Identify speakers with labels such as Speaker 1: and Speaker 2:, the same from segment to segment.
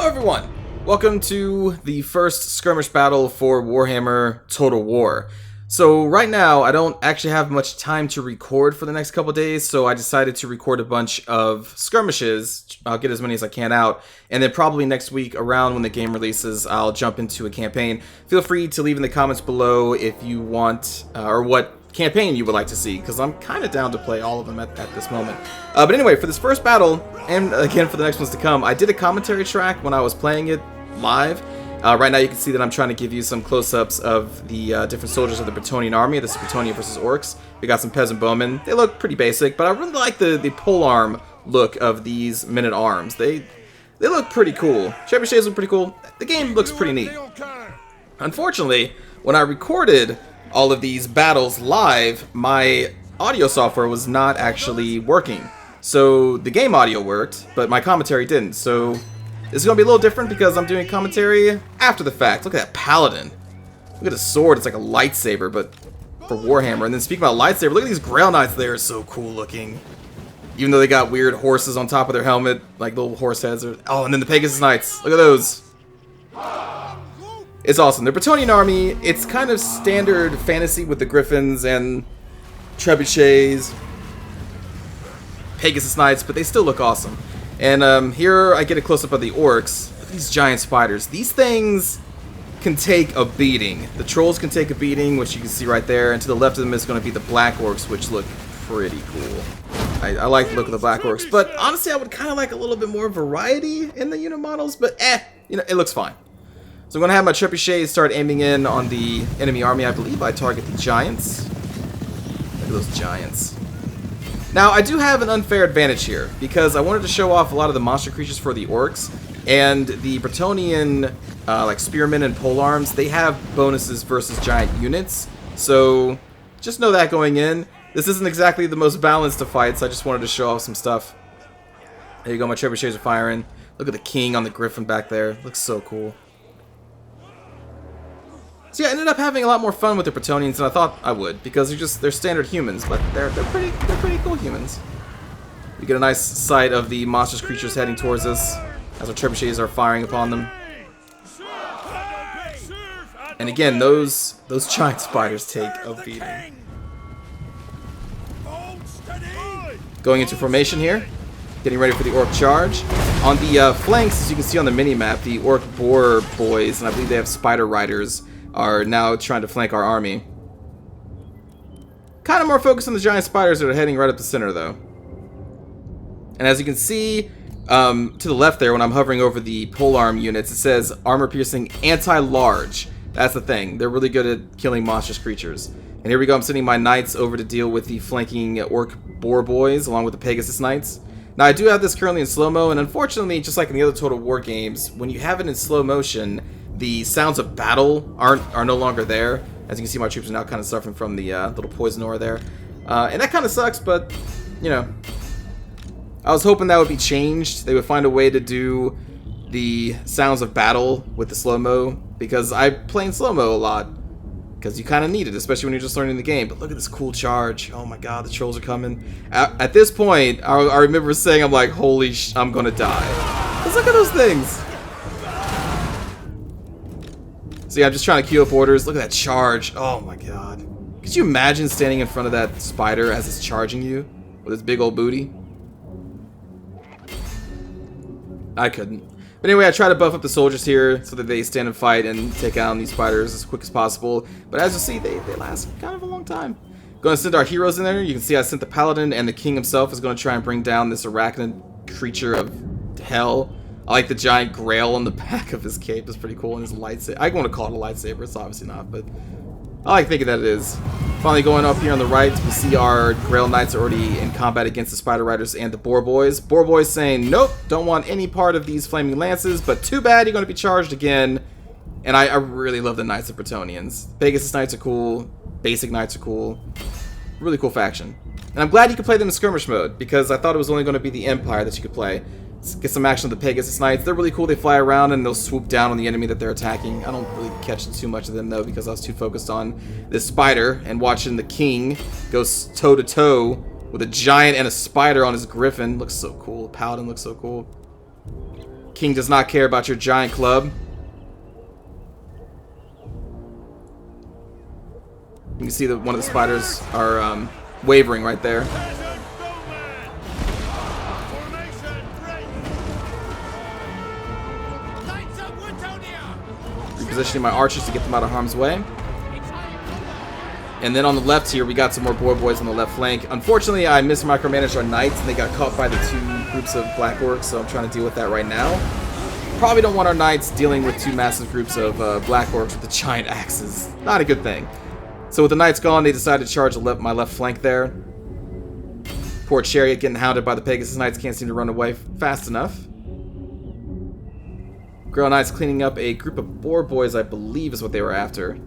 Speaker 1: everyone! Welcome to the first skirmish battle for Warhammer Total War. So right now, I don't actually have much time to record for the next couple days, so I decided to record a bunch of skirmishes. I'll get as many as I can out, and then probably next week, around when the game releases, I'll jump into a campaign. Feel free to leave in the comments below if you want, or what campaign you would like to see, because I'm kind of down to play all of them at this moment. But anyway, for this first battle, and again for the next ones to come, I did a commentary track when I was playing it live. Right now you can see that I'm trying to give you some close-ups of the different soldiers of the Bretonnian army. This is Bretonnia versus Orcs. We got some peasant bowmen. They look pretty basic, but I really like the polearm look of these men-at-arms. They look pretty cool. Trebuchets look pretty cool. The game looks pretty neat. Unfortunately, when I recorded all of these battles live, my audio software was not actually working. So the game audio worked, but my commentary didn't. So this is going to be a little different because I'm doing commentary after the fact. Look at that paladin. Look at his sword. It's like a lightsaber, but for Warhammer. And then speaking about lightsaber, look at these Grail Knights. They are so cool looking. Even though they got weird horses on top of their helmet, like little horse heads. Oh, and then the Pegasus Knights. Look at those. It's awesome. The Bretonnian army, it's kind of standard fantasy with the Griffins and Trebuchets, Pegasus Knights, but they still look awesome. And here I get a close-up of the Orcs. Look at these giant spiders. These things can take a beating. The Trolls can take a beating, which you can see right there. And to the left of them is going to be the Black Orcs, which look pretty cool. I like the look of the Black Orcs. But honestly, I would kind of like a little bit more variety in the unit models. But you know, it looks fine. So I'm going to have my Trebuchets start aiming in on the enemy army. I believe I target the Giants. Look at those Giants. Now, I do have an unfair advantage here, because I wanted to show off a lot of the monster creatures for the Orcs, and the Bretonnian, like Spearmen and Polearms, they have bonuses versus giant units, so just know that going in. This isn't exactly the most balanced of fights, I just wanted to show off some stuff. There you go, my Trebuchets are firing. Look at the King on the Griffin back there, looks so cool. So yeah, I ended up having a lot more fun with the Bretonnians than I thought I would, because they're standard humans, but they're pretty cool humans. We get a nice sight of the monstrous creatures heading towards us as our Trebuchets are firing upon them. And again, those giant spiders take a beating. Going into formation here, getting ready for the Orc charge. On the flanks, as you can see on the mini-map, the Orc Boar boys, and I believe they have Spider Riders, are now trying to flank our army. Kind of more focused on the giant spiders that are heading right up the center, though. And as you can see, to the left there, when I'm hovering over the polearm units, it says armor-piercing anti-large. That's the thing. They're really good at killing monstrous creatures. And here we go. I'm sending my knights over to deal with the flanking Orc Boar boys, along with the Pegasus Knights. Now, I do have this currently in slow-mo, and unfortunately, just like in the other Total War games, when you have it in slow motion, the sounds of battle are no longer there. As you can see, my troops are now kind of suffering from the little poison aura there. And that kind of sucks, but, you know, I was hoping that would be changed. They would find a way to do the sounds of battle with the slow-mo, because I play in slow-mo a lot, because you kind of need it, especially when you're just learning the game. But look at this cool charge. Oh my god, the trolls are coming. At this point, I remember saying, I'm like, holy I'm gonna die. Let's look at those things. So yeah, I'm just trying to queue up orders. Look at that charge. Oh my god. Could you imagine standing in front of that spider as it's charging you with its big old booty? I couldn't. But anyway, I try to buff up the soldiers here so that they stand and fight and take out these spiders as quick as possible. But as you see, they last kind of a long time. Going to send our heroes in there. You can see I sent the paladin, and the king himself is going to try and bring down this arachnid creature of hell. I like the giant grail on the back of his cape. It's pretty cool. And his lightsaber. I want to call it a lightsaber. It's obviously not, but I like thinking that it is. Finally going up here on the right, we see our Grail Knights are already in combat against the Spider Riders and the Boar Boys. Boar Boys saying, nope, don't want any part of these flaming lances, but too bad you're going to be charged again. And I really love the Knights of Bretonnians. Pegasus Knights are cool. Basic Knights are cool. Really cool faction. And I'm glad you could play them in skirmish mode, because I thought it was only going to be the Empire that you could play. Get some action with the Pegasus Knights. They're really cool. They fly around and they'll swoop down on the enemy that they're attacking. I don't really catch too much of them, though, because I was too focused on this spider and watching the king go toe-to-toe with a giant and a spider on his griffin. Looks so cool. The paladin looks so cool. King does not care about your giant club. You can see that one of the spiders are wavering right there. Repositioning my archers to get them out of harm's way. And then on the left here, we got some more boar boys on the left flank. Unfortunately, I mismicromanaged our knights, and they got caught by the 2 groups of black orcs, so I'm trying to deal with that right now. Probably don't want our knights dealing with 2 massive groups of black orcs with the giant axes. Not a good thing. So with the knights gone, they decided to charge my left flank there. Poor chariot getting hounded by the Pegasus knights, can't seem to run away fast enough. Grail knights cleaning up a group of boar boys, I believe is what they were after.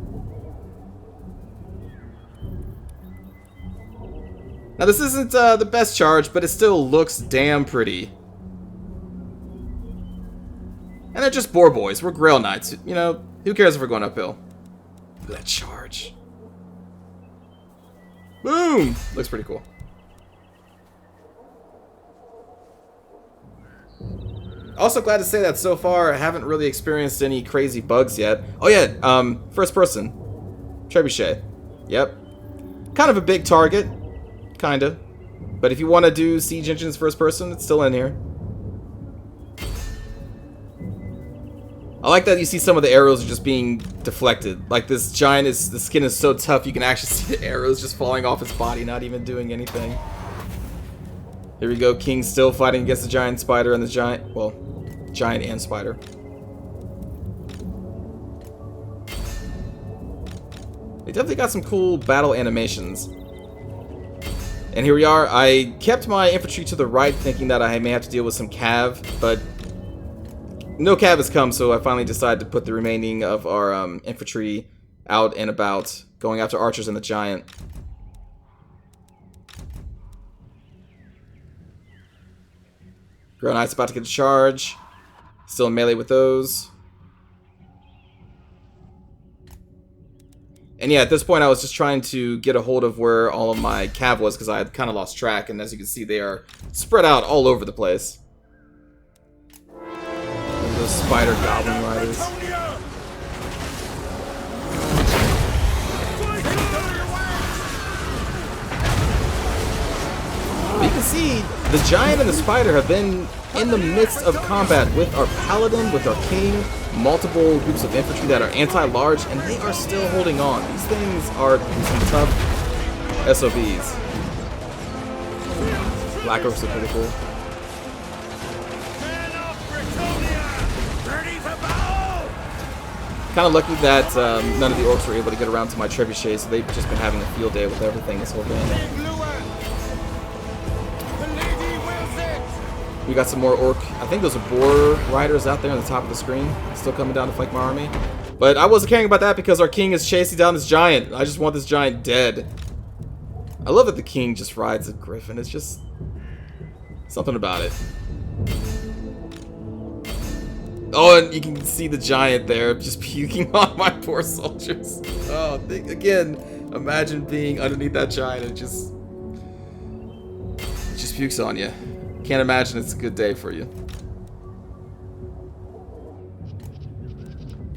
Speaker 1: Now this isn't the best charge, but it still looks damn pretty. And they're just boar boys. We're Grail knights. You know, who cares if we're going uphill? Look at that charge. Boom! Looks pretty cool. Also glad to say that so far I haven't really experienced any crazy bugs yet. Oh yeah, first person. Trebuchet. Yep. Kind of a big target. Kinda. But if you want to do siege engines first person, it's still in here. I like that you see some of the arrows are just being deflected. Like this giant the skin is so tough you can actually see the arrows just falling off his body, not even doing anything. Here we go, King still fighting against the giant spider and the giant, well, giant and spider. They definitely got some cool battle animations. And here we are. I kept my infantry to the right, thinking that I may have to deal with some cav, but no cav has come, so I finally decided to put the remaining of our infantry out and about, going after archers and the giant. Grey Knight's about to get a charge. Still in melee with those. And yeah, at this point I was just trying to get a hold of where all of my cav was, because I had kind of lost track, and as you can see they are spread out all over the place. Those spider goblin riders. But you can see the giant and the spider have been in the midst of combat with our paladin, with our king, multiple groups of infantry that are anti-large, and they are still holding on. These things are some tough SOBs. Black orcs are pretty cool. Kind of lucky that none of the orcs were able to get around to my trebuchet, so they've just been having a field day with everything this whole game. We got some more orc. I think those are boar riders out there on the top of the screen, still coming down to flank my army. But I wasn't caring about that because our king is chasing down this giant. I just want this giant dead. I love that the king just rides a griffin. It's just something about it. Oh, and you can see the giant there just puking on my poor soldiers. Oh, again, imagine being underneath that giant and it just pukes on you. Can't imagine it's a good day for you.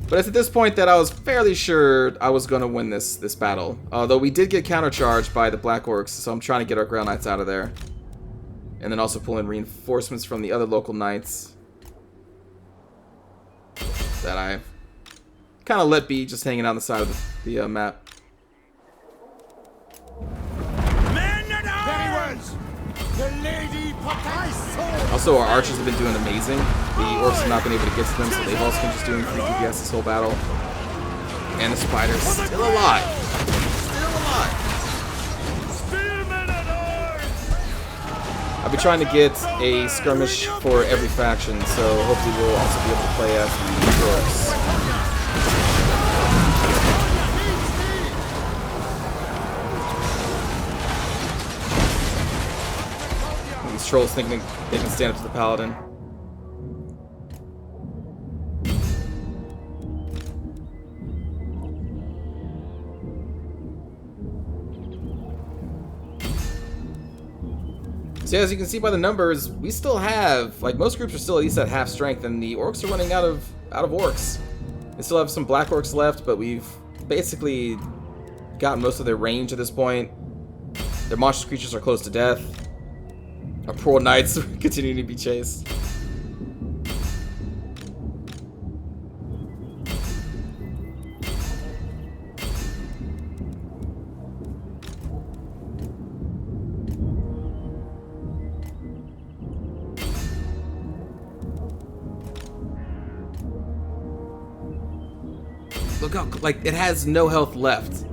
Speaker 1: But it's at this point that I was fairly sure I was going to win this battle. Though we did get countercharged by the Black Orcs, so I'm trying to get our Grail Knights out of there. And then also pull in reinforcements from the other local knights that I kind of let be, just hanging out on the side of the map. Also, our archers have been doing amazing. The orcs have not been able to get to them, so they've also been just doing 3 DPS this whole battle. And the spider's still alive. Still alive. I've been trying to get a skirmish for every faction, so hopefully we'll also be able to play as the orcs. These trolls thinking they can stand up to the paladin. So yeah, as you can see by the numbers, we still have, like, most groups are still at least at half strength, and the orcs are running out of orcs. They still have some black orcs left, but we've basically gotten most of their range at this point. Their monstrous creatures are close to death. Our poor knights continue to be chased. Look how, like, it has no health left. So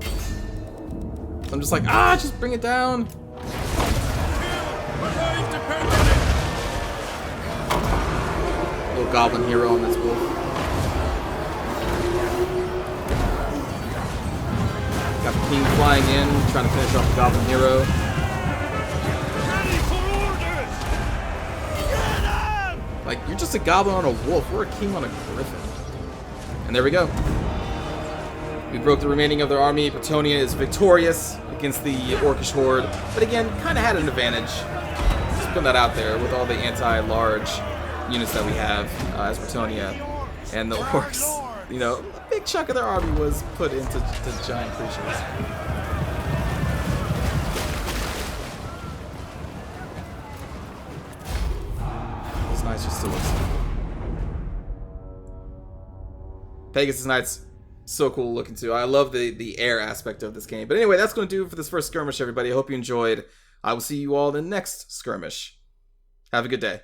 Speaker 1: I'm just like, just bring it down. Little goblin hero on this wolf. Got the king flying in, trying to finish off the goblin hero. Like, you're just a goblin on a wolf. We're a king on a griffin. And there we go. We broke the remaining of their army. Bretonnia is victorious against the orcish horde, but again, kind of had an advantage. Just putting that out there with all the anti-large units that we have as Bretonnia, and the orcs. You know, a big chunk of their army was put into the giant creatures. Those knights just still look. Pegasus Knights. So cool looking too. I love the air aspect of this game. But anyway, that's going to do it for this first skirmish, everybody. I hope you enjoyed. I will see you all in the next skirmish. Have a good day.